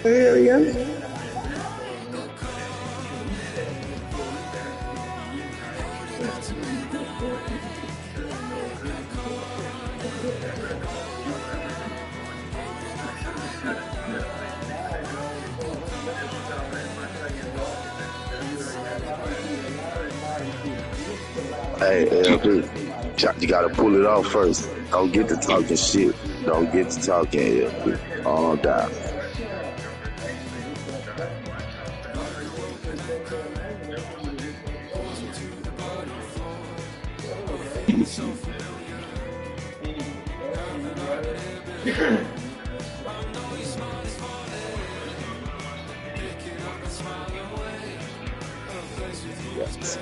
Hell yeah. Hey, LB, you gotta pull it off first. Don't get to talking shit. Don't get to talking, LB. All down. Yes.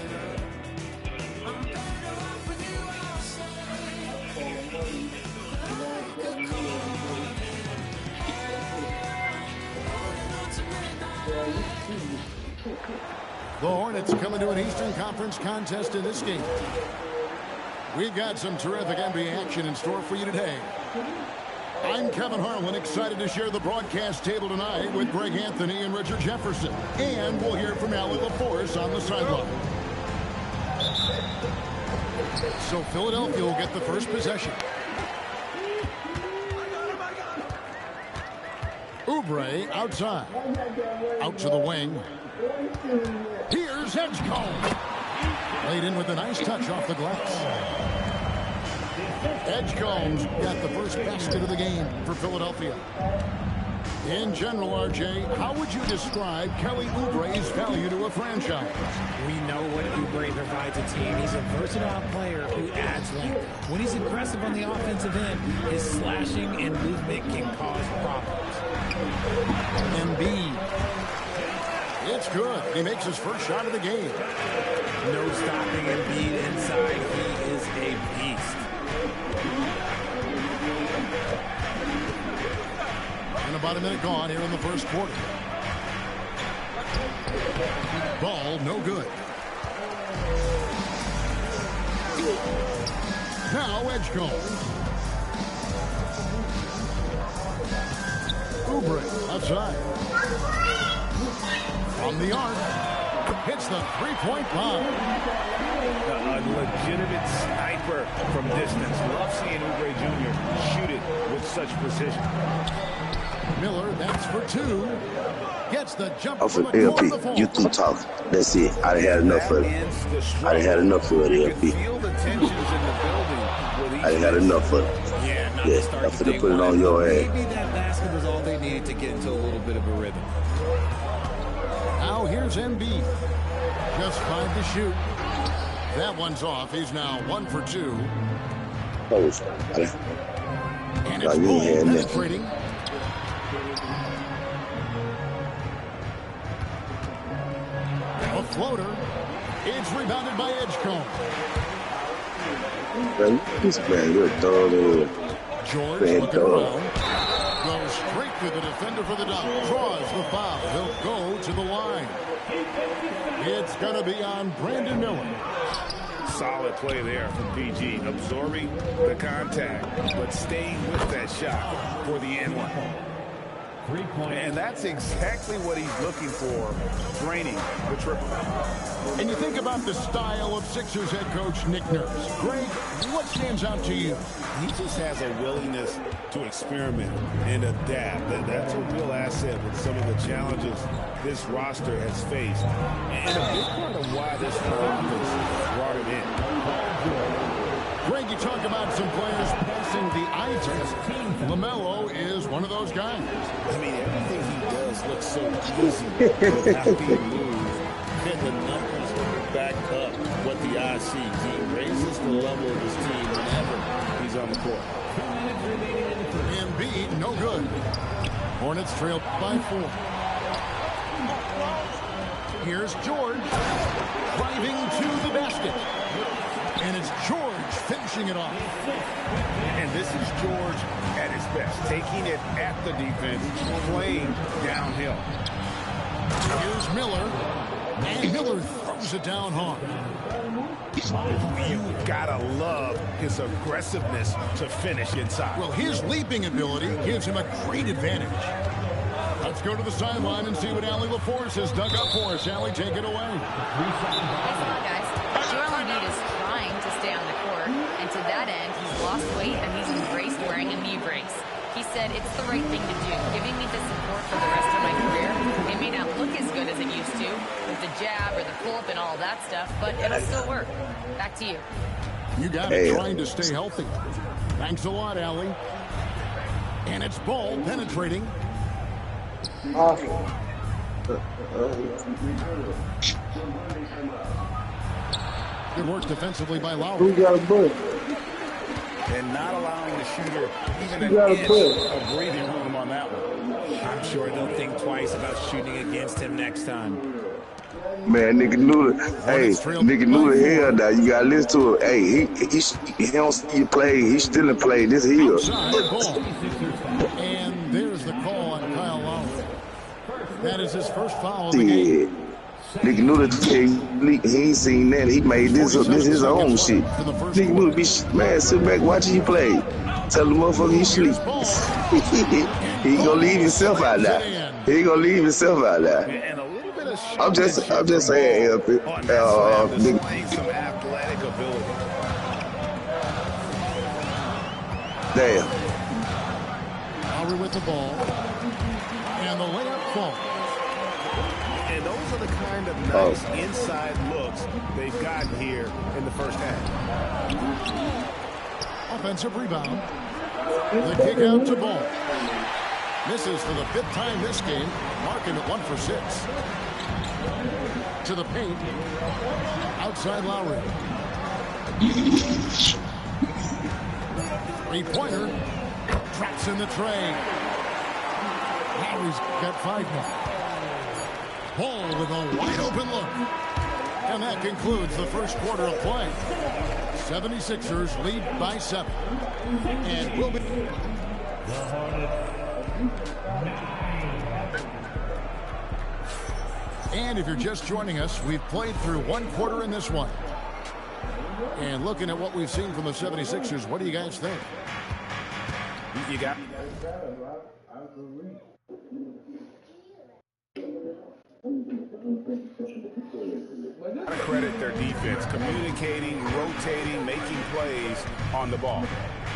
The Hornets coming to an Eastern Conference contest in this game. We've got some terrific NBA action in store for you today. I'm Kevin Harlan, excited to share the broadcast table tonight with Greg Anthony and Richard Jefferson. And we'll hear from Allie LaForce on the sideline. So Philadelphia will get the first possession. Oubre outside. Out to the wing. Here's Edgecombe. Laid in with a nice touch off the glass. Edgecombe's got the first basket of the game for Philadelphia. In general, RJ, how would you describe Kelly Oubre's value to a franchise? We know what Oubre provides a team. He's a versatile player who adds length. When he's aggressive on the offensive end, his slashing and movement can cause problems. Embiid. It's good. He makes his first shot of the game. No stopping Embiid inside. He is a beast. And about a minute gone here in the first quarter. Ball no good. Now Edgecombe. Oubre outside. From the arc. Hits the three-point line. A legitimate sniper from distance. Love seeing Oubre Jr. shoot it with such precision. Miller, that's for two. Gets the jump Off from of the corner of the LP, you four. through talk. That's it. I done had enough of it. I done had enough of it, LP. Feel the tensions in the building. I done had enough of it. Yeah, not Yeah, to start I'm the finna day put it one. on your Maybe head. that basket was all they needed to get into a little bit of a rhythm. Now here's Embiid. Just 5 to shoot. That one's off. He's now 1 for 2. Oh, And Nah, it's you Ball ain't had nothing. penetrating. A floater. It's rebounded by Edgecombe. man, this man, you're a dog in George Man, looking dog. around. Goes straight to the defender for the dunk. Draws the foul. He'll go to the line. It's going to be on Brandon Miller. Solid play there from PG. Absorbing the contact, but staying with that shot for the N1. And that's exactly what he's looking for, draining the triple. And you think about the style of Sixers head coach Nick Nurse. Greg, what stands out to you? He just has a willingness to experiment and adapt. That's a real asset with some of the challenges this roster has faced. And a big part of why this offense brought it in. Greg, you talk about some players passing the eye test. LaMelo is one of those guys. I mean, everything he does looks so easy without being moved. And the numbers back up what the eye sees. He raises the level of his team whenever he's on the court. Embiid, no good. Hornets trail by 4. Here's George driving to the basket. And it's George finishing it off. And this is George at his best, taking it at the defense, playing downhill. Here's Miller. And Miller throws it down hard. You gotta love his aggressiveness to finish inside. Well, his leaping ability gives him a great advantage. Let's go to the sideline and see what Allie LaForce has dug up for us. Allie, take it away. Thanks a lot, guys. Joel Embiid is trying to stay on the court, and to that end, he's lost weight and he's embraced wearing a knee brace. He said, it's the right thing to do, giving me the support for the rest of my career. It may not look as good as it used to, with the jab or the pull-up and all that stuff, but it'll still work. Back to you. You got it, trying to stay healthy. Thanks a lot, Allie. And it's Ball penetrating. Good work defensively by Lowry. Who got a butt? And not allowing the shooter even an inch of breathing room on that one. I'm sure they'll think twice about shooting against him next time. Man, nigga knew the nigga knew the hell now. You gotta listen to it. Hey, he don't see you play. He still in play. This here. And there's the call on Kyle Lowry. That is his first foul of the game. Nigga knew that he ain't seen that. He made this his own shit. Nigga knew to be man, sit back watching you play. Tell the motherfucker he sleep. He ain't gonna leave himself out there. He ain't gonna leave himself out there. I'm just saying, displaying some athletic ability. Damn. Lowry with the ball. And the layup falls. And those are the kind of nice inside looks they've gotten here in the first half. Offensive rebound. The kick out to Ball. Misses for the 5th time this game, marking it 1 for 6. To the paint. Outside Lowry. Three-pointer. Traps in the tray. Lowry's got 5 now. Ball with a wide open look. And that concludes the first quarter of play. 76ers lead by 7. And will be... And if you're just joining us, we've played through 1 quarter in this one. And looking at what we've seen from the 76ers, what do you guys think? You got... I credit their defense, communicating, rotating, making plays on the ball.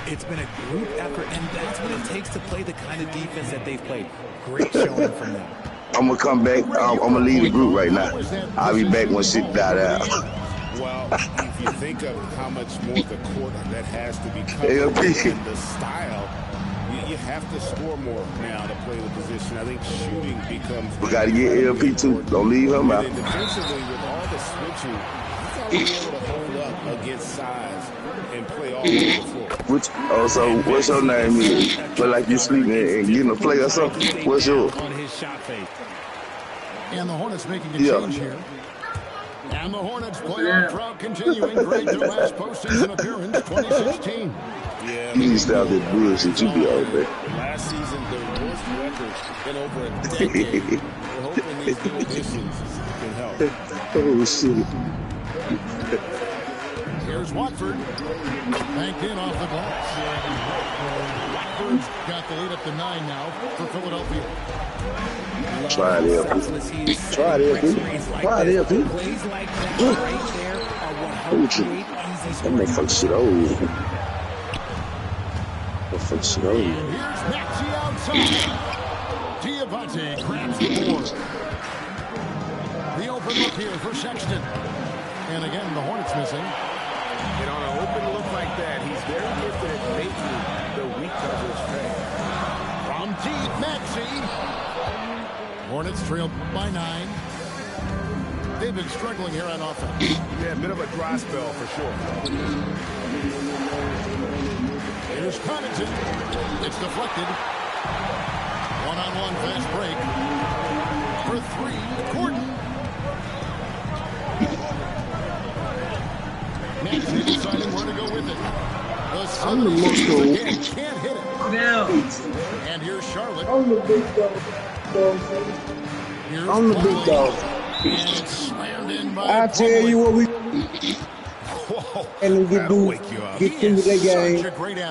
It's been a group effort, and that's what it takes to play the kind of defense that they've played. Great showing from them. I'm gonna come back. I'm gonna leave the group right now. I'll be back when shit died out. Well, if you think of how much more the court that has to be covered and the style, you have to score more now to play the position. I think shooting becomes... We got to get LP too. Don't leave him out. And defensively, with all the switching, he's got to be able to hold up against size and play all over the floor. So what's your name is? But like you sleeping and getting a play or something? What's yours? On his shot fake. And the Hornets making a change here. And the Hornets playoff drought continuing. Great their last postseason appearance, 2016. Yeah, You need to stop that bullshit. You be all right. last season, the worst record in over a decade. We're hoping these new additions can help. Oh, shit. Here's Watford. Banked in off the glass. Watford's got the lead up to 9 now for Philadelphia. Try it, LP. Try it, LP. Try it, LP. Plays like that right there are what help create easy That scoring. motherfucker shit old. Motherfucker shit old. And here's Maxey outside. Diabate grabs the board. The open look here for Sexton. And again, the Hornets missing. And on an open look like that, he's very gifted at making the weak coverage pay. From deep, Maxey. Hornets trailed by 9. They've been struggling here on offense. Yeah, a bit of a dry spell for sure. Here's Connaughton. It's deflected. One-on-one fast break. For 3, Gordon. Maxey deciding where to go with it. The I'm the most again can't hit it. now. And here's Charlotte. I'm the big dog. I'm the big dog. I tell you what we and we get through with that game.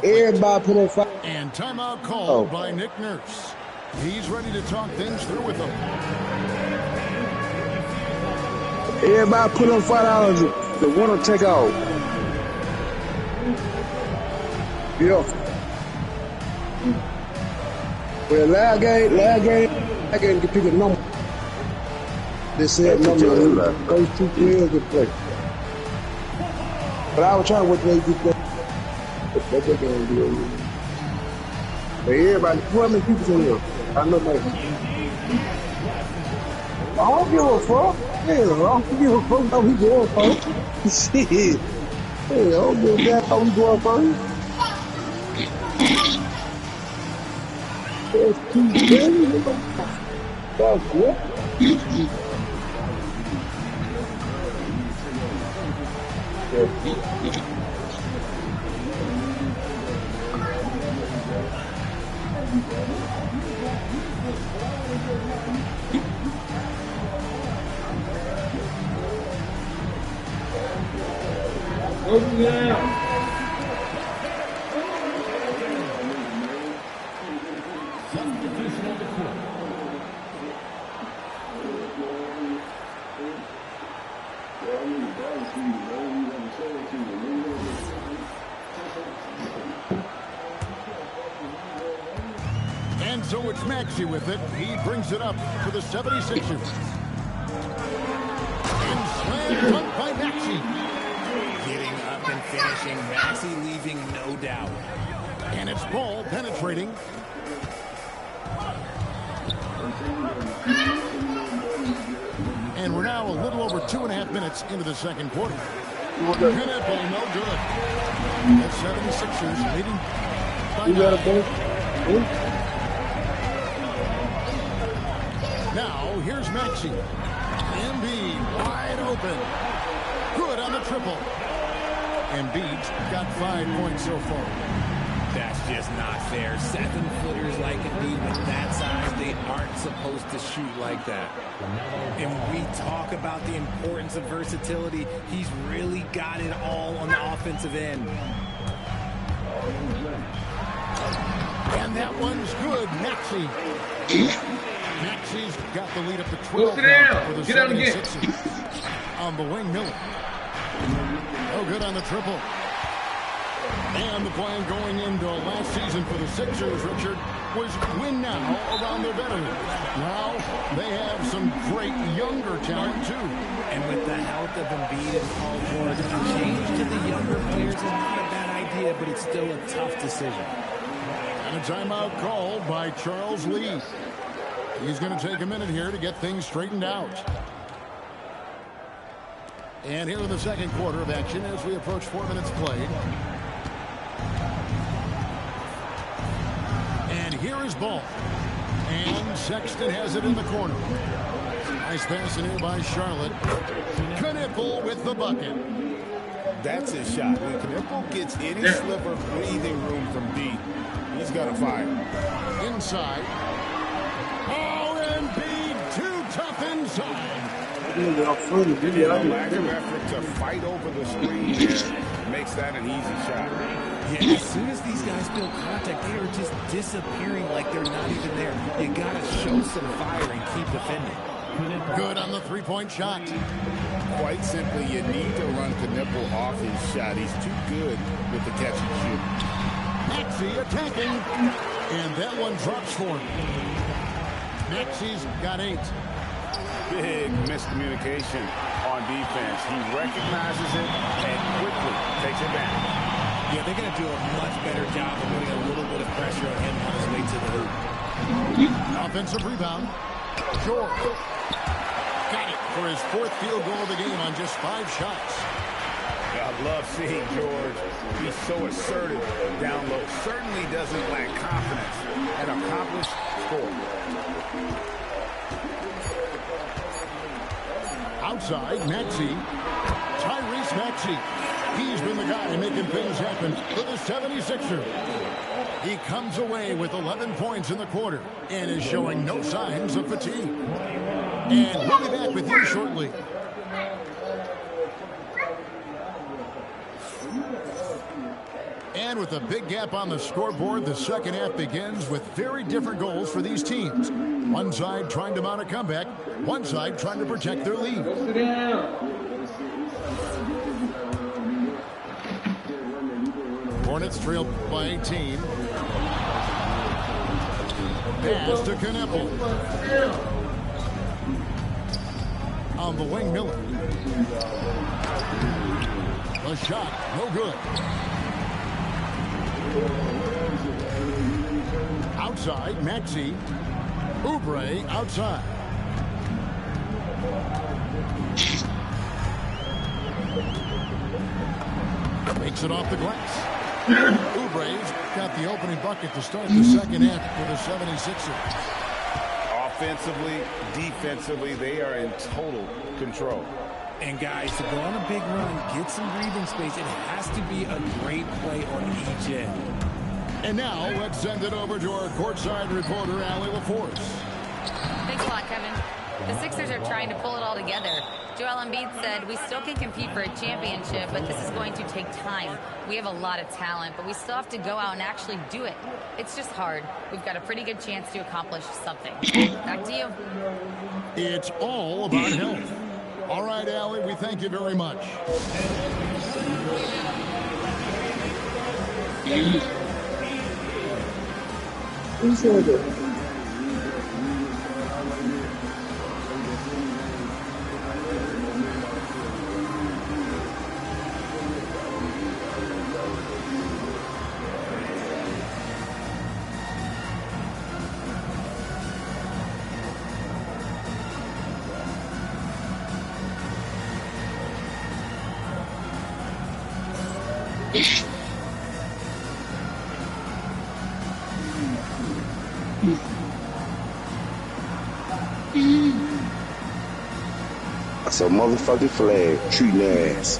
Everybody put on fire. And timeout called by Nick Nurse. He's ready to talk things through with them. Everybody put on $5. The winner take off. Yeah. Well, last game, I can pick a number. They said number. Those two players could play. But I was trying to watch they get that. That's what they're going to do. But everybody, how many people in here? I know that. I don't give a fuck. Yeah, I don't give a fuck how we going first. Shit. Yeah, I don't give a damn how we going first. That's too crazy. That's what? And so it's Maxey with it. He brings it up for the 76ers. And slam dunk by Maxey. Getting up and finishing. Maxey leaving no doubt. And it's Ball penetrating. And we're now a little over 2.5 minutes into the second quarter. Minute ball, no good. The 76ers leading by 9. Now, here's Maxey. Embiid wide open. Good on the triple. Embiid's got 5 points so far. That's just not fair. 7-footers like Embiid with that size, they aren't supposed to shoot like that. And we talk about the importance of versatility. He's really got it all on the offensive end. And that one's good. Maxey. Maxey's got the lead up to 12 now for the 76ers. On the wing, Miller. No good on the triple. And the plan going into last season for the Sixers, Richard, was win now around their veterans. Now they have some great younger talent, too. And with the health of Embiid and Paul George, a change to the younger players is not a bad idea, but it's still a tough decision. And a timeout called by Charles Lee. He's going to take a minute here to get things straightened out. And here in the second quarter of action as we approach 4 minutes played. And here is Ball. And Sexton has it in the corner. Nice pass in here by Charlotte. Knipple with the bucket. That's his shot. When Knipple gets any sliver of breathing room from deep, he's got to fire. Inside. Oh, Embiid too tough inside. The lack of effort to fight over the screen makes that an easy shot. Yeah, as soon as these guys feel contact, they are just disappearing like they're not even there. You got to show some fire and keep defending. Good on the three-point shot. Quite simply, you need to run Knipple off his shot. He's too good with the catch and shoot. Maxey attacking. And that one drops for him. Maxey's got 8. Big miscommunication on defense. He recognizes it and quickly takes it back. Yeah, they're going to do a much better job of putting a little bit of pressure on him on his way to the hoop. Offensive rebound. George. Got it for his 4th field goal of the game on just 5 shots. I love seeing George. He's so assertive down low. Certainly doesn't lack confidence. An accomplished scorer. Outside, Maxey. Tyrese Maxey. He's been the guy making things happen for the 76ers. He comes away with 11 points in the quarter and is showing no signs of fatigue. And we'll be back with you shortly. And with a big gap on the scoreboard, the second half begins with very different goals for these teams. One side trying to mount a comeback, one side trying to protect their lead. Hornets trail by 18. Pass to Kneppel. On the wing, Miller. The shot, no good. Outside, Maxey. Oubre outside. Makes it off the glass. Oubre's got the opening bucket to start the second half for the 76ers. Offensively, defensively, they are in total control. And guys, to go on a big run, get some breathing space, it has to be a great play on each end. And now, let's send it over to our courtside reporter, Allie LaForce. Thanks a lot, Kevin. The Sixers are trying to pull it all together. Joel Embiid said, we still can compete for a championship, but this is going to take time. We have a lot of talent, but we still have to go out and actually do it. It's just hard. We've got a pretty good chance to accomplish something. Back to you. It's all about health. All right, Allie, we thank you very much. That's a motherfucking flag treating their ass.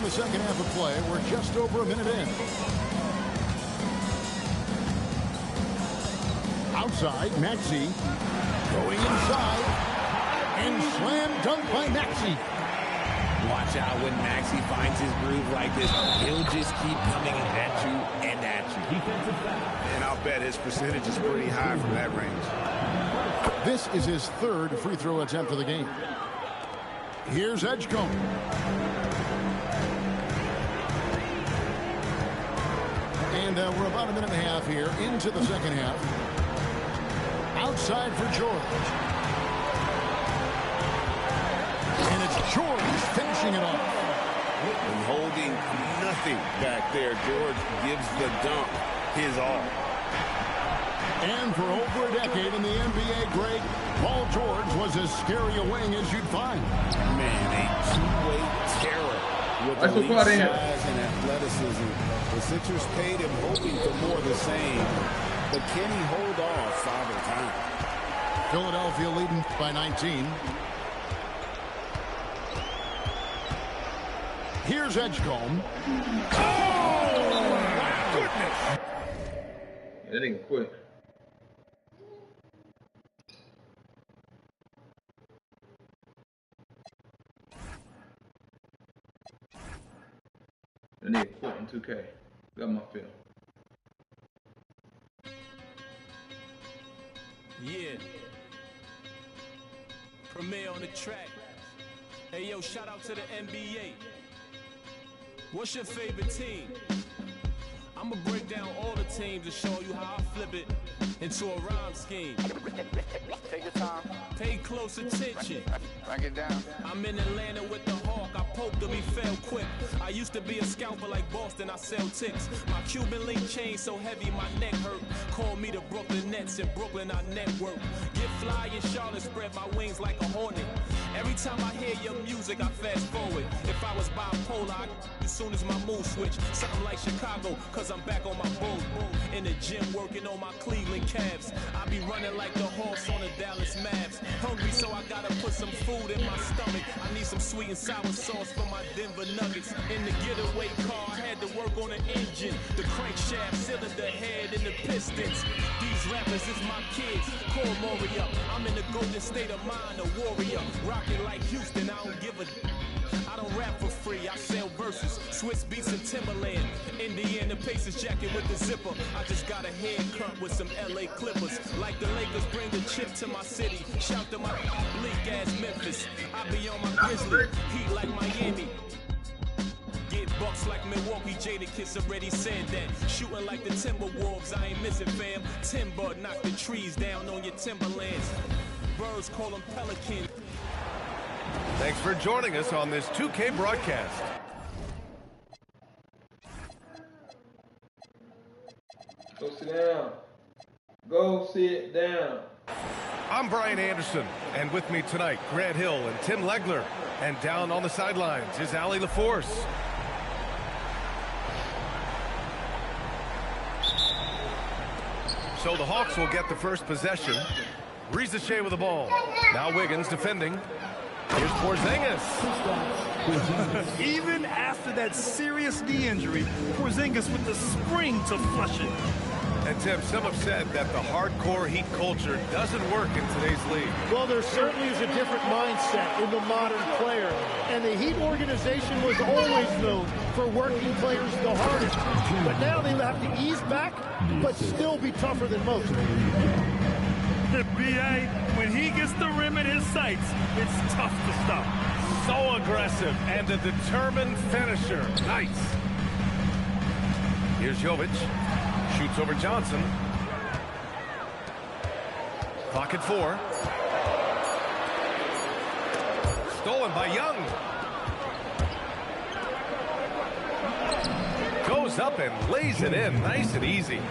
the second half of play. We're just over a minute in. Outside, Maxey going inside, and slam dunk by Maxey. Watch out when Maxey finds his groove like this. He'll just keep coming at you and at you. And I'll bet his percentage is pretty high from that range. This is his third free throw attempt of the game. Here's Edgecombe. And we're about a minute and a half here into the second half. Outside for George. And it's George finishing it off. And holding nothing back there, George gives the dunk his all. And for over a decade in the NBA, Greg, Paul George was as scary a wing as you'd find. Man, a two-way terror with elite size and athleticism. The Sixers paid him hoping for more of the same. But can he hold off Father Time? Philadelphia leading by 19. Here's Edgecombe. Oh, my goodness. That didn't quit. That nigga quit in 2K. Got my feel. Yeah. Premier on the track. Hey, yo, shout out to the NBA. What's your favorite team? I'ma break down all the teams and show you how I flip it into a rhyme scheme. Take your time. Pay close attention. Break it down. I'm in Atlanta with the Hawk. I poked him, he fell quick. I used to be a scalper like Boston. I sell ticks. My Cuban link chain so heavy my neck hurt. Call me the Brooklyn Nets. In Brooklyn I network. Get fly in Charlotte, spread my wings like a hornet. Every time I hear your music, I fast forward. If I was bipolar, as soon as my mood switch, something like Chicago, cause I'm back on my boat. In the gym working on my Cleveland Cavs. I be running like the horse on the Dallas Mavs. Hungry, so I gotta put some food in my stomach. I need some sweet and sour sauce for my Denver Nuggets. In the getaway car, I had to work on the engine, the crankshaft, cylinder head, and the pistons. These rappers is my kids, call Moria. I'm in the golden state of mind, a warrior. Rockin' like Houston, I don't give a... I don't rap for free, I sell verses. Swiss beats and Timberland. Indiana Pacers jacket with the zipper. I just got a haircut with some LA Clippers. Like the Lakers bring the chip to my city. Shout to my bleak ass Memphis. I be on my Grizzly, heat like Miami. Get bucks like Milwaukee, Jadakiss already said that. Shooting like the Timberwolves, I ain't missing fam. Timber, knock the trees down on your timberlands. Birds call them pelicans. Thanks for joining us on this 2K broadcast. Go sit down. Go sit down. I'm Brian Anderson, and with me tonight, Grant Hill and Tim Legler. And down on the sidelines is Allie LaForce. So the Hawks will get the first possession. Rizachet with the ball. Now Wiggins defending. Here's Porzingis. Even after that serious knee injury, Porzingis with the spring to flush it. And Tim, some have said that the hardcore Heat culture doesn't work in today's league. Well, there certainly is a different mindset in the modern player. And the Heat organization was always known for working players the hardest. But now they have to ease back, but still be tougher than most. The B.A., when he gets the rim in his sights, it's tough to stop. So aggressive and a determined finisher. Nice. Here's Jovic. Shoots over Johnson. Clock at 4. Stolen by Young. Goes up and lays it in. Nice and easy.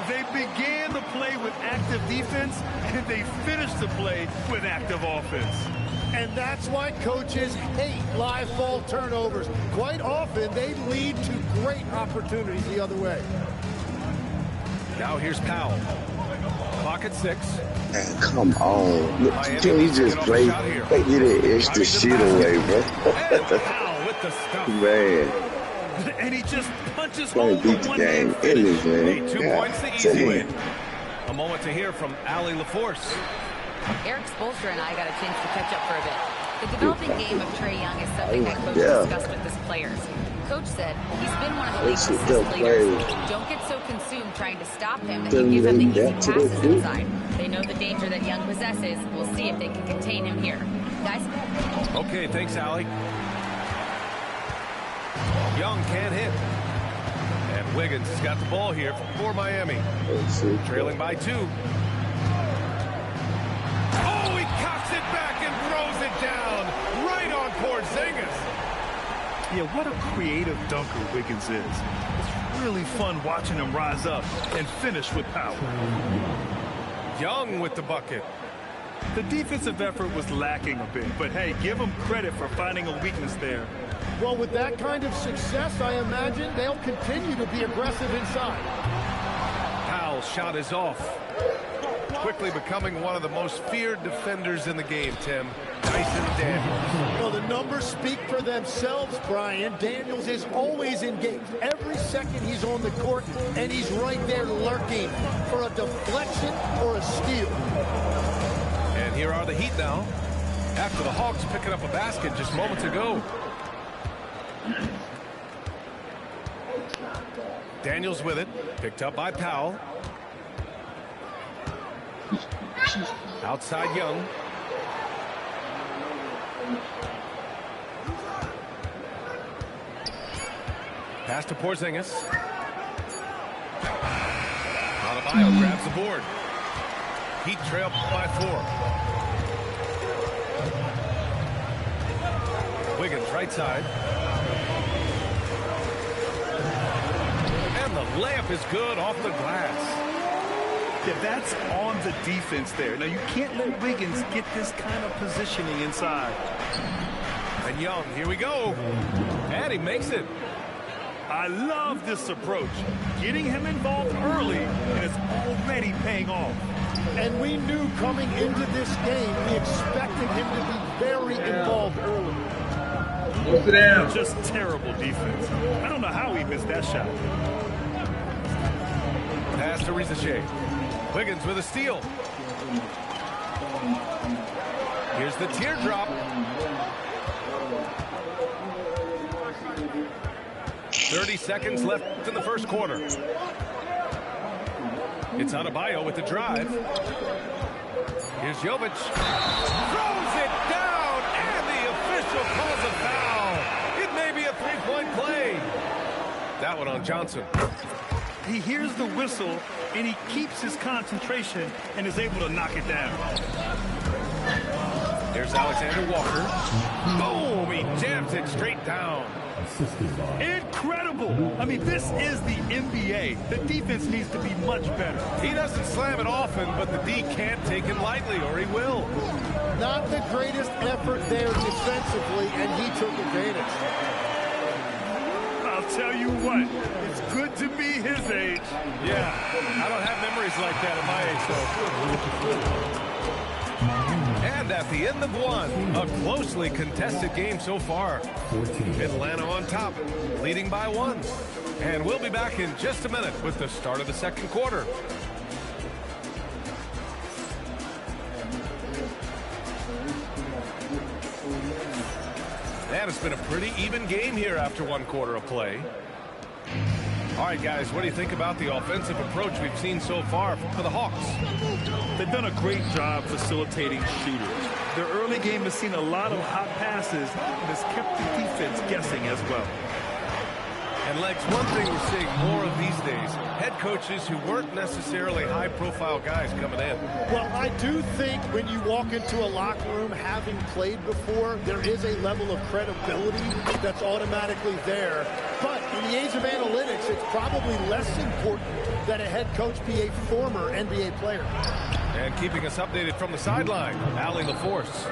They began the play with active defense, and they finished the play with active offense. And that's why coaches hate live ball turnovers. Quite often, they lead to great opportunities the other way. Now here's Powell. Clock at 6. Man, come on. Look, can you just play? Take that extra shit away, bro. And Powell with the stuff. Man. And he just punches Trying home to beat the the game. one-hand Ending, finish. man. 2 God points the easy damn. win. A moment to hear from Allie LaForce. Eric Spoelstra and I got a chance to catch up for a bit. The developing game of Trae Young is something that Coach discussed with his players. Coach said he's been one of the league's assist leaders. Don't get so consumed trying to stop him that you give him the easy passes inside. They know the danger that Young possesses. We'll see if they can contain him here. Guys? Okay, thanks, Allie. Young can't hit. And Wiggins has got the ball here for Miami. Trailing by 2. Oh, he cocks it back and throws it down right on Porzingis. Yeah, what a creative dunker Wiggins is. It's really fun watching him rise up and finish with power. Young with the bucket. The defensive effort was lacking a bit, but hey, give him credit for finding a weakness there. Well, with that kind of success, I imagine they'll continue to be aggressive inside. Powell's shot is off. Quickly becoming one of the most feared defenders in the game, Tim. Dyson Daniels. Well, the numbers speak for themselves, Brian. Daniels is always engaged. Every second he's on the court, and he's right there lurking for a deflection or a steal. And here are the Heat now, after the Hawks picking up a basket just moments ago. Daniels with it, picked up by Powell. Outside Young. Pass to Porzingis. Adebayo grabs the board. Heat trail by 4. Wiggins right side. And the layup is good off the glass. Yeah, that's on the defense there. Now, you can't let Wiggins get this kind of positioning inside. And Young, here we go. And he makes it. I love this approach. Getting him involved early, and it's already paying off. And we knew coming into this game, we expected him to be very involved early. Go sit down. Just terrible defense. I don't know how he missed that shot. Pass to Rizachet. Wiggins with a steal. Here's the teardrop. 30 seconds left in the first quarter. It's Adebayo with the drive. Here's Jovic. Throws it down, and the official calls a foul. It may be a three-point play. That one on Johnson. He hears the whistle, and he keeps his concentration and is able to knock it down. There's Alexander Walker. Boom! He jams it straight down. Incredible! I mean, this is the NBA. The defense needs to be much better. He doesn't slam it often, but the D can't take him lightly, or he will. Not the greatest effort there defensively, and he took advantage. I'll tell you what, it's good to be his age. Yeah, I don't have memories like that at my age, so. And at the end of one, a closely contested game so far. Atlanta on top, leading by 1. And we'll be back in just a minute with the start of the second quarter. And it's been a pretty even game here after 1 quarter of play. All right, guys, what do you think about the offensive approach we've seen so far for the Hawks? They've done a great job facilitating shooters. Their early game has seen a lot of hot passes and has kept the defense guessing as well. And, Legs, one thing we're seeing more of these days, head coaches who weren't necessarily high-profile guys coming in. Well, I do think when you walk into a locker room having played before, there is a level of credibility that's automatically there. But in the age of analytics, it's probably less important that a head coach be a former NBA player. And keeping us updated from the sideline, Allie LaForce.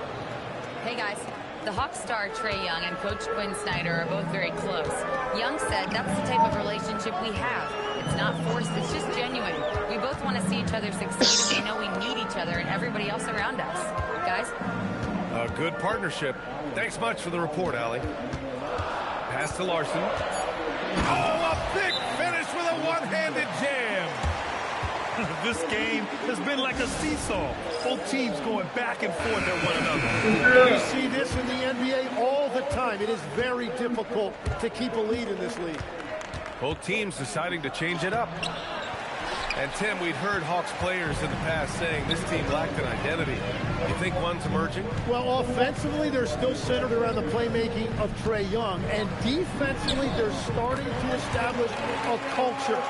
Hey, guys. The Hawks star Trae Young and Coach Quinn Snyder are both very close. Young said that's the type of relationship we have. It's not forced, it's just genuine. We both want to see each other succeed, and they know we need each other and everybody else around us. Guys? A good partnership. Thanks much for the report, Allie. to Larson. Oh, a big finish with a one-handed jam. This game has been like a seesaw. Both teams going back and forth at one another. You see this in the NBA all the time. It is very difficult to keep a lead in this league. Both teams deciding to change it up. And Tim, we'd heard Hawks players in the past saying this team lacked an identity. You think one's emerging? Well, offensively, they're still centered around the playmaking of Trae Young. And defensively, they're starting to establish a culture.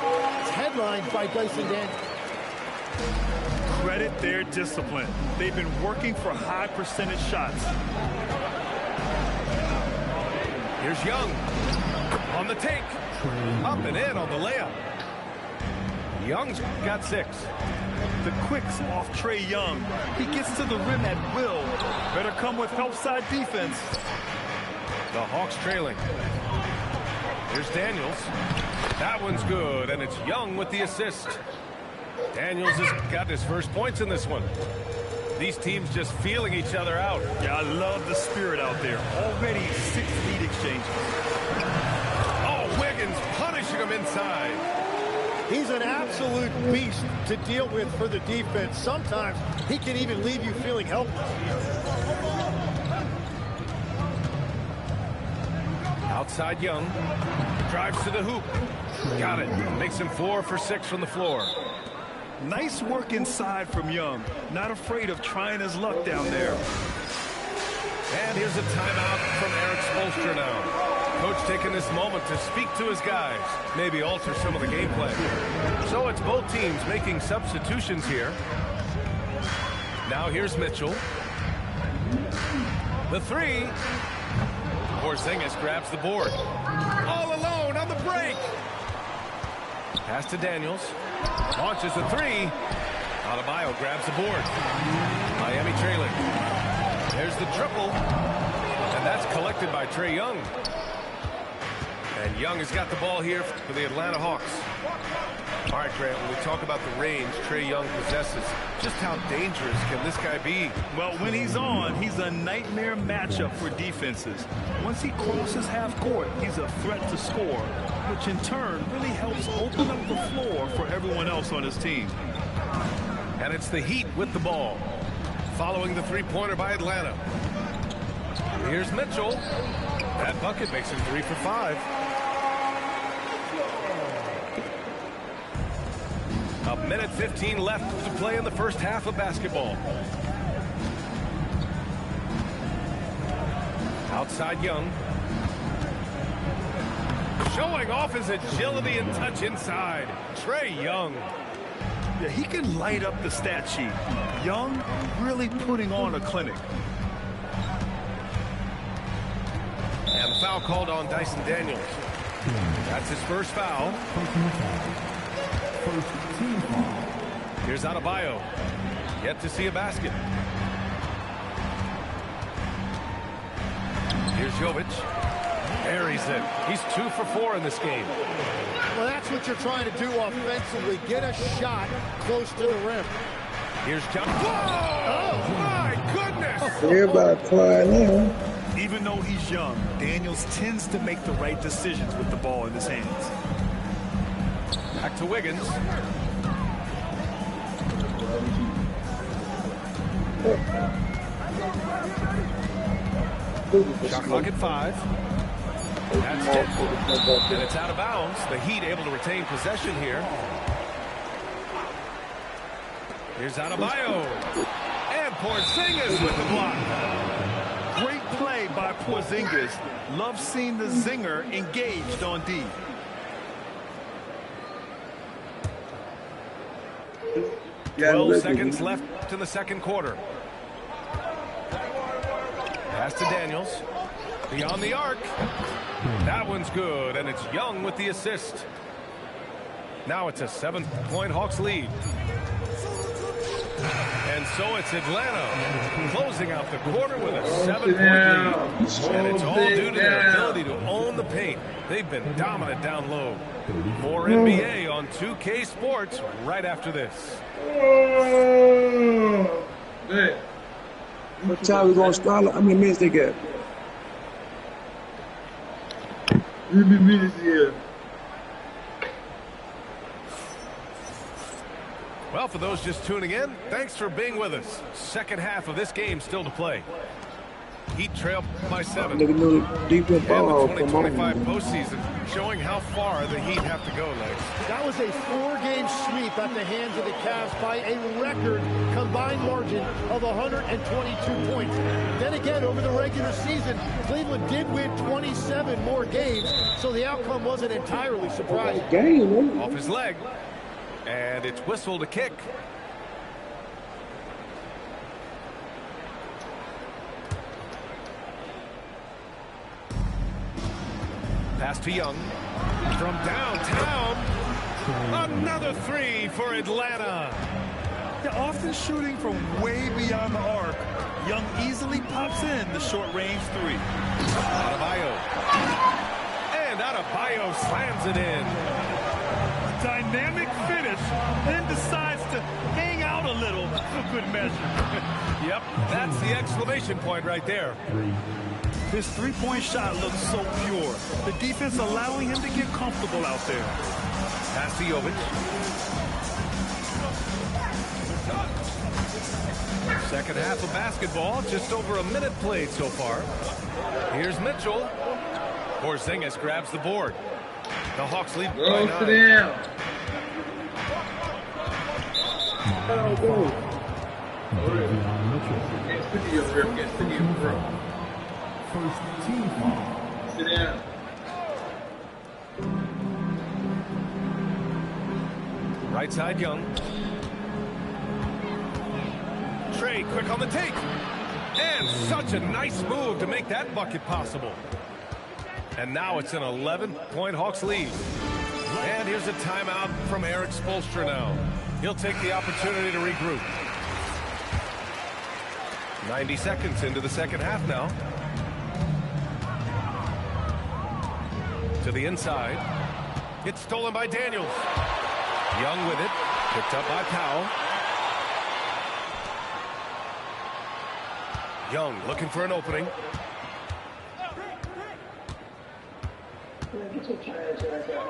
It's headlined by Dyson Daniels. Credit their discipline. They've been working for high percentage shots. Here's Young on the take. Up and in on the layup. Young's got 6. The quicks off Trae Young. He gets to the rim at will. Better come with help side defense. The Hawks trailing. Here's Daniels. That one's good, and it's Young with the assist. Daniels has got his first points in this one. These teams just feeling each other out. Yeah, I love the spirit out there. Already 6 lead exchanges. Oh, Wiggins punishing him inside. He's an absolute beast to deal with for the defense. Sometimes he can even leave you feeling helpless. Outside Young. Drives to the hoop. Got it. Makes him 4 for 6 from the floor. Nice work inside from Young. Not afraid of trying his luck down there. And here's a timeout from Eric Spoelstra now. Coach taking this moment to speak to his guys, maybe alter some of the game plan. So it's both teams making substitutions here. Now here's Mitchell. The 3. Porzingis grabs the board. All alone on the break. Pass to Daniels. Launches the 3. Adebayo grabs the board. Miami trailing. There's the triple. And that's collected by Trae Young. And Young has got the ball here for the Atlanta Hawks. All right, Grant, when we talk about the range Trae Young possesses, just how dangerous can this guy be? Well, when he's on, he's a nightmare matchup for defenses. Once he crosses half court, he's a threat to score, which in turn really helps open up the floor for everyone else on his team. And it's the Heat with the ball, following the three-pointer by Atlanta. Here's Mitchell. That bucket makes him 3 for 5. A minute 15 left to play in the first half of basketball. Outside Young. Showing off his agility and touch inside. Trae Young. Yeah, he can light up the stat sheet. Young really putting on a clinic. And the foul called on Dyson Daniels. That's his first foul. Here's Adebayo. Yet to see a basket. Here's Jovic. Buries it. He's 2 for 4 in this game. Well, that's what you're trying to do offensively. Get a shot close to the rim. Here's John. Whoa! Oh, my goodness! Everybody flying in. Even though he's young, Daniels tends to make the right decisions with the ball in his hands. Back to Wiggins. Shot clock at 5. That's it. And it's out of bounds. The Heat able to retain possession here. Here's Adebayo. And Porzingis with the block. Great play by Porzingis. Love seeing the zinger engaged on D. Yeah, 12 seconds left in the second quarter. Pass to Daniels. Beyond the arc. That one's good, and it's Young with the assist. Now it's a 7-point Hawks lead. And so it's Atlanta closing out the quarter with a 7-point lead. And it's all due to their ability to own the paint. They've been dominant down low. More NBA on 2K Sports right after this. What time we gonna start? How many minutes they got? Well, for those just tuning in, thanks for being with us. Second half of this game still to play. Heat trail by 7. And the 2025 postseason showing how far the Heat have to go, Lex. That was a 4-game sweep at the hands of the Cavs by a record combined margin of 122 points. Then again, over the regular season, Cleveland did win 27 more games, so the outcome wasn't entirely surprising. Off his leg, and it's whistled a kick. Pass to Young. From downtown. Another 3 for Atlanta. They're often shooting from way beyond the arc. Young easily pops in the short-range 3. Adebayo. And Adebayo slams it in. A dynamic finish, then decides to hang out a little for good measure. Yep, that's the exclamation point right there. His three-point shot looks so pure. The defense allowing him to get comfortable out there. Pass to Jovic. Second half of basketball, just over a minute played so far. Here's Mitchell. Porzingis grabs the board. The Hawks lead by 9. First team foul. Sit down. Right side, Young. Trey quick on the take. And such a nice move to make that bucket possible. And now it's an 11-point Hawks lead. And here's a timeout from Eric Spoelstra now. He'll take the opportunity to regroup. 90 seconds into the second half now. To the inside. It's stolen by Daniels. Young with it. Picked up by Powell. Young looking for an opening.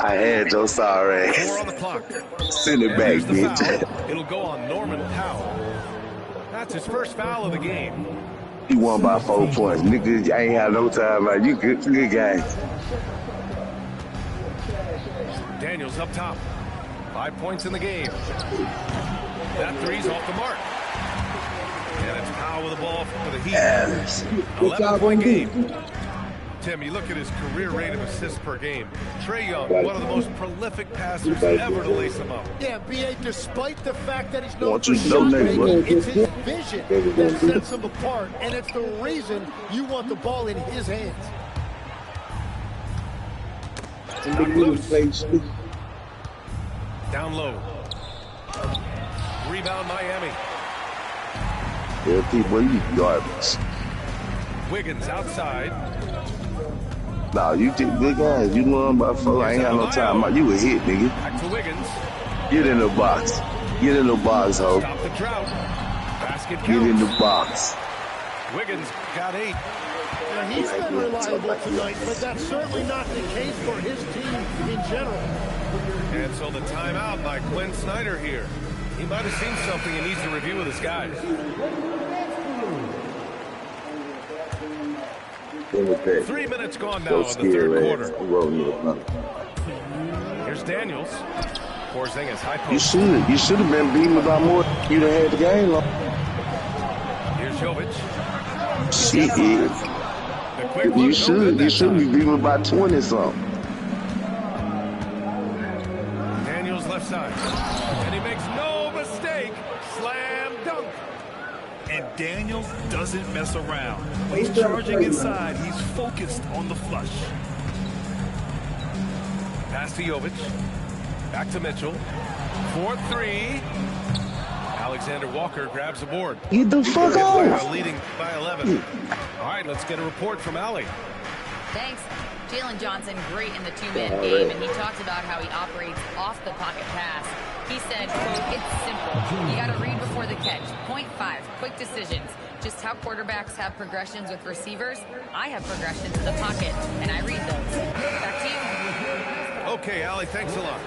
I had your sorry. 4 on the clock. Send it back, bitch. It'll go on Norman Powell. That's his first foul of the game. You won by 4 points. Nigga, I ain't had no time. Like, you good guy. Daniels up top. 5 points in the game. That three's off the mark. And it's Powell with the ball for the Heat. 11-point game. Tim, you look at his career rate of assists per game. Trae Young, one of the most prolific passers ever to lace him up. Yeah, B.A., despite the fact that he's known for you shot making, donate, it's his vision that sets him apart, and it's the reason you want the ball in his hands. Down low. Rebound Miami. Yeah, people, you garbage. Wiggins outside. Nah, you take good guys. You won by 4. I ain't got no time. You a hit, nigga. Back to Wiggins. Get in the box. Get in the box, ho. Stop the drought. Basket Get in counts. the box. Wiggins got 8. Now, he's been reliable tonight, but that's certainly not the case for his team in general. And so the timeout by Quinn Snyder here. He might have seen something he needs to review with his guys. 3 minutes gone now in the third quarter. Here's Daniels. Porzingis, high post. You should have been beating by more. You'd have had the game long. Here's Jovic. Shit. You should be beating by 20 something. Daniels left side. And he makes no mistake. Slam dunk. And Daniels doesn't mess around. When he's charging inside, he's focused on the flush. Pass to Jovic. Back to Mitchell. 4-3. Alexander Walker grabs the board. Get the fuck off. Leading by 11. All right, let's get a report from Allie. Thanks. Jalen Johnson, great in the two-man game, and he talked about how he operates off the pocket pass. He said, quote, it's simple. You got to read before the catch. Point 5, quick decisions. Just how quarterbacks have progressions with receivers, I have progressions in the pocket, and I read those. Back to you. Okay, Allie, thanks a lot.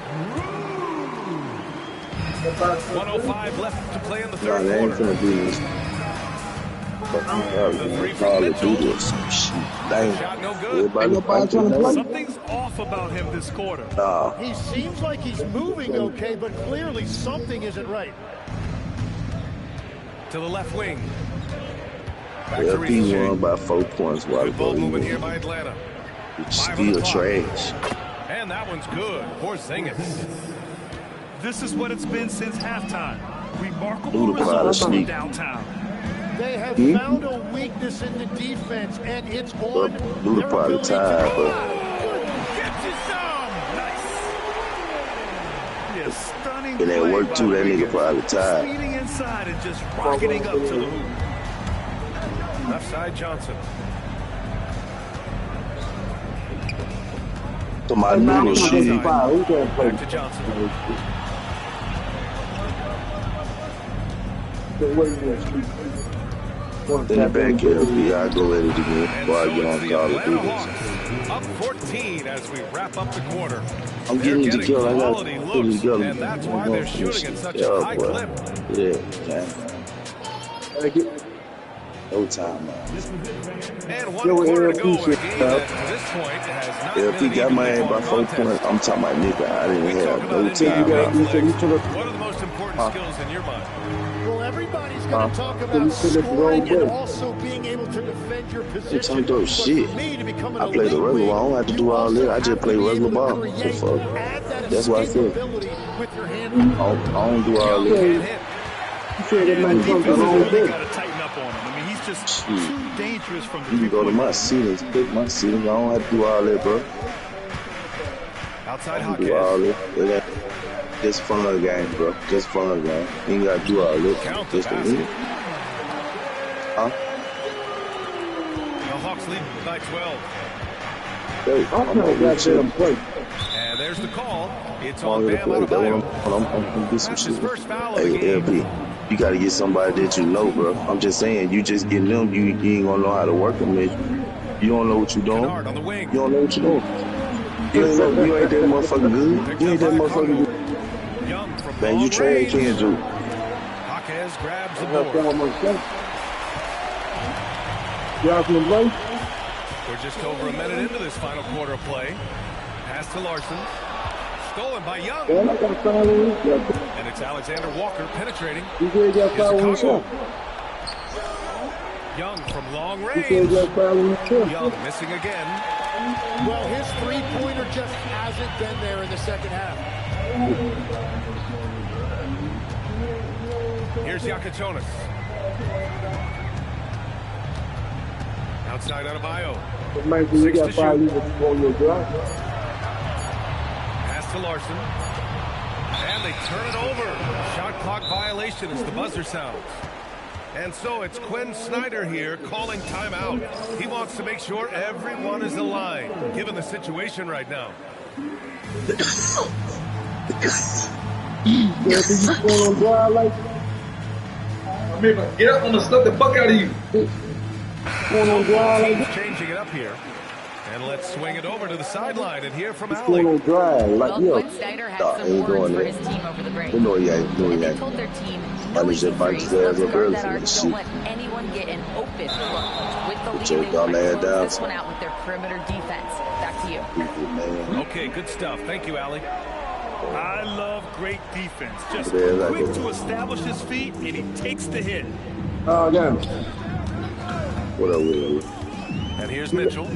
1:05 left to play in the third they ain't quarter. finna do this. The three from Mitchell. Shot no good. Something's off about him this quarter. He seems like he's moving okay, but clearly something isn't right. To the left wing. LP won by 4 points while the ball ball moving here by Atlanta. It's still trash. And that one's good. Porzingis. This is what it's been since halftime. Remarkable results from downtown. They have found a weakness in the defense, and it's on Luda probably tired, but Gets you some. Nice. Yeah, stunning. it ain't work too. That nigga probably tired. Speeding inside and just rocketing up to the hoop. Left side Johnson. To my little shit. Back to Johnson. Then the back here, I go at it again before I get on Call of Duty. Up 14 as we wrap up the quarter. I'm getting to kill. I got to put it together. And that's why they're shooting at such a high clip. Yeah, man. No time, man. And 1 quarter to go in a game that to this point has not if he got my ass by 4 points, I'm talking about nigga. I didn't have no time. What are the most important skills in your mind? Well, everybody's going to talk about scoring and also being able to defend your position. But shit. I play the regular ball. I don't have to do all that. I just play regular ball. So fuck. That's what I feel. I don't do all that. You feel that man got to tighten up on him. I mean, he's just too dangerous from the. You can go to my ceilings, pick my ceilings. I don't have to do all that, bro. Outside Hawkins. Do all that. Just fun game, bro. Just fun game. You ain't got to do all that. Just a minute. Huh? The Hawks lead by 12. Hey, I'm going to play. And there's the call. It's on Bam Adebayo. I'm going to get some shit. First foul of the game. LP, you got to get somebody that you know, bro. I'm just saying, you just getting them, you ain't going to know how to work them. You don't know what you're doing. You don't know what you're doing. You ain't that motherfucker good. You ain't that motherfucker good. Man, you train can't do. Jaquez grabs the board. We're just over a minute into this final quarter of play. Pass to Larson. Stolen by Young. And it's Alexander Walker penetrating. Young from long range. Young missing again. Well, his three-pointer just hasn't been there in the second half. Here's Yakachonis. Outside Adebayo. 6 to shoot. Pass to Larson. And they turn it over. Shot clock violation as the buzzer sounds. And so it's Quinn Snyder here calling timeout. He wants to make sure everyone is aligned, given the situation right now. Get up, I'm gonna slap the fuck out of you. Changing it up here. And let's swing it over to the sideline and hear from Allie. Well, Quinn Snyder had some words for his team over the break. And they told their team, no easy threes, let's guard that arc, don't let anyone get an open look. With the lead, they want to close this one out with their perimeter defense. Back to you. Okay, good stuff. Thank you, Allie. I love great defense. Just quick to establish his feet, and he takes the hit. What up? And here's Mitchell. Huh?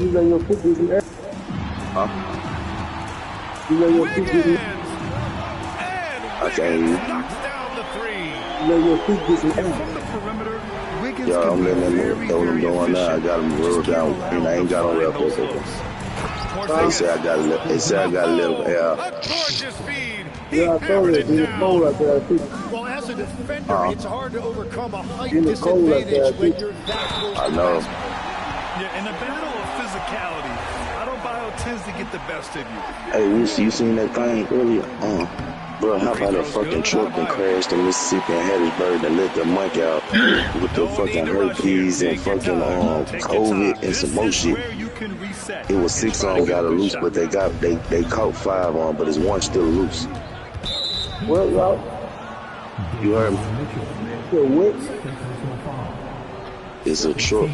I can't even. Knocks down the three. From the perimeter, Wiggins I'm can be letting them very, know what I'm very doing now. I efficient. got them rolled down, and I ain't got them up there. They say I got to let them A gorgeous feed. Well, as a defender, it's hard to overcome a height disadvantage when you're that close. I know. Yeah, in a battle of physicality, Adebayo tends to get the best of you. Hey, you seen that thing earlier? Bro, how about a fucking truck that crashed in Mississippi and Hattiesburg that let the monkey out with the fucking herpes and fucking COVID and some more shit? It was 6 of them got it loose, but they caught 5 on, but there's 1 still loose. What, y'all? You heard me? What? It's a truck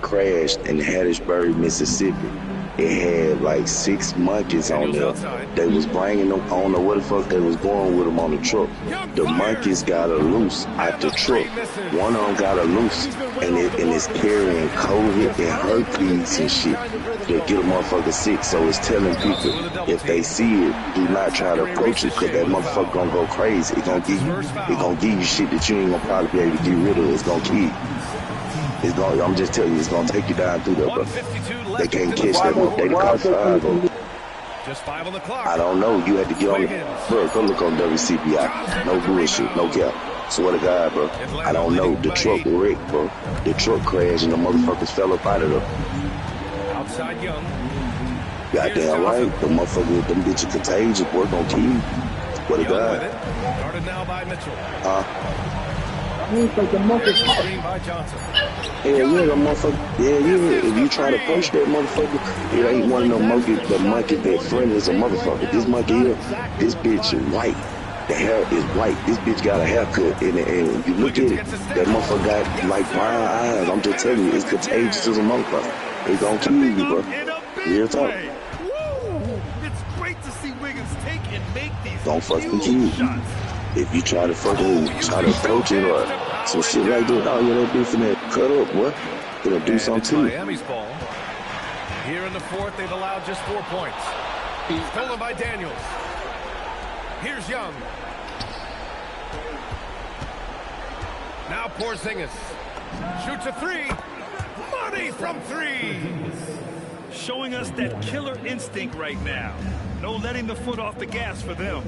crashed in Hattiesburg, Mississippi. It had like 6 monkeys on there. They was bringing them, I don't know where the fuck they was going with them on the truck. The monkeys got her loose out the truck. 1 of them got her loose, and it's carrying COVID and herpes and shit. They get a motherfucker sick, so it's telling people if they see it, do not try to approach it, cause that motherfucker gonna go crazy. It gonna give you shit that you ain't gonna probably be able to get rid of. It's gonna kill you. I'm just telling you, it's gonna take you down through there, bro. They can't catch that one. They caught 5 of them. Just 5 on the clock. I don't know. You had to get on it. Bro, go look on WCPI. No bullshit. No cap. Swear to God, bro. I don't know. The truck wrecked, bro. The truck crashed and the motherfuckers fell up out of there. Outside Young. Goddamn right. The motherfuckers, them bitches contagious, boy, gonna kill you. Swear to God. Started now by Mitchell. Like the monkey's by Johnson. Yeah, the motherfucker. Yeah. If you try to punch that motherfucker, it ain't one of them monkeys. The monkey that friend is a motherfucker. This monkey here, this bitch is white. The hair is white. This bitch got a haircut, and you look at it, that motherfucker got like brown eyes. I'm just telling you, it's contagious as a motherfucker. It's gonna kill you, bro. Real talk. It's great to see Wiggins take and make these don't fucking kill you. If you try to approach it or some shit like that, oh yeah, that bitch finna cut up, boy. Gonna do something to it. Miami's ball. Here in the 4th, they've allowed just 4 points. Stolen by Daniels. Here's Young. Now Porzingis. Shoots a 3. Money from 3. Showing us that killer instinct right now. No letting the foot off the gas for them.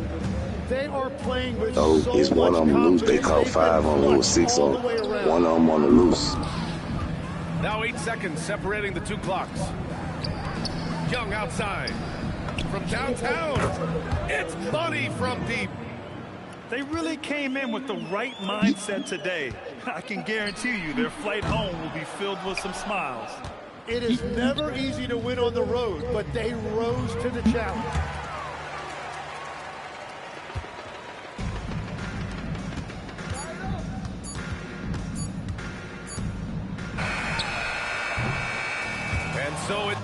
They are playing with it's 1 of them loose. They caught 5 on them. It was 6 on them. 1 of them on the loose. Now 8 seconds separating the 2 clocks. Young outside. From downtown. It's money from deep. They really came in with the right mindset today. I can guarantee you their flight home will be filled with some smiles. It is never easy to win on the road, but they rose to the challenge. And so it